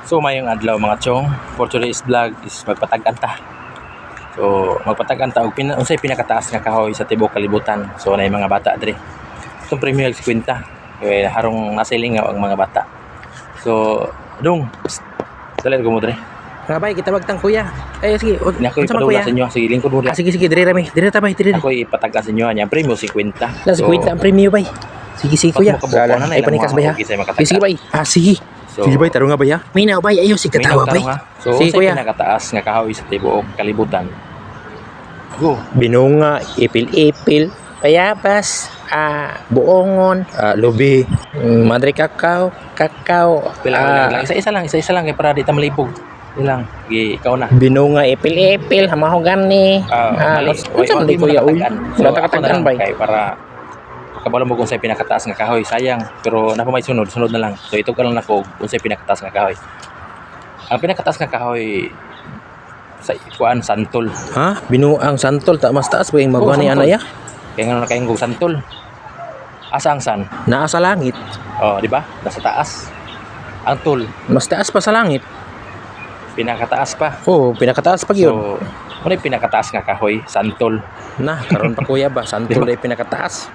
So mayong adlaw mga chong, for today's vlog is magpatag-anta. So magpatag-anta og unsay pinakataas nga kahoy sa tibuok kalibutan. So nay mga bata diri. Itong premium kwenta. Kaya harong nasilingaw ang mga bata. So dong, dali ko mo diri. Nga bay, kita magtang kuya. Ay sige, Ni ako unsa man, ipadula kuya? sa inyo, sige lingkod mo diri. Sige dire rami, dire ta bay, dire. Ako ipatag sa inyo anya premium 50. Las kuya ang premium bay. Sige kuya. Sala na Ay panikas bay ha. Sige bay. Sige. So, Sige bay, tarong nga bay ha. Minaw bay, ayo sige tawa bay. So sige unsay kuya. pinakataas nga kahoy sa tibuok kalibutan? Go. Binunga, ipil-ipil, payabas, buongon, lubi, madre kakao, Pila lang, isa-isa lang kay para di ta malibog. Ilang, ikaw na. binunga, ipil-ipil, hamahogan ni. Mali. Unsa man di kuya uy? Wala ta katagan bay. Kay para kabalo mo kung sa'y pinakataas nga kahoy, sayang. Pero napamay sunod na lang. So ito ka lang nako kung sa'y pinakataas nga kahoy. Ang pinakataas nga kahoy sa ikuan santol. Ha? Binuang santol ta mas taas ba yung magwa ni santol. anaya? Kaya nga nakayong santol. Asa ang san? Naa sa langit. Oh, di ba? Nasa taas. Ang tol, Mas taas pa sa langit. pinakataas pa. Oo, pinakataas pa yun. So, ano yung pinakataas nga kahoy? Santol. Na, karon pa kuya ba? Santol ay pinakataas.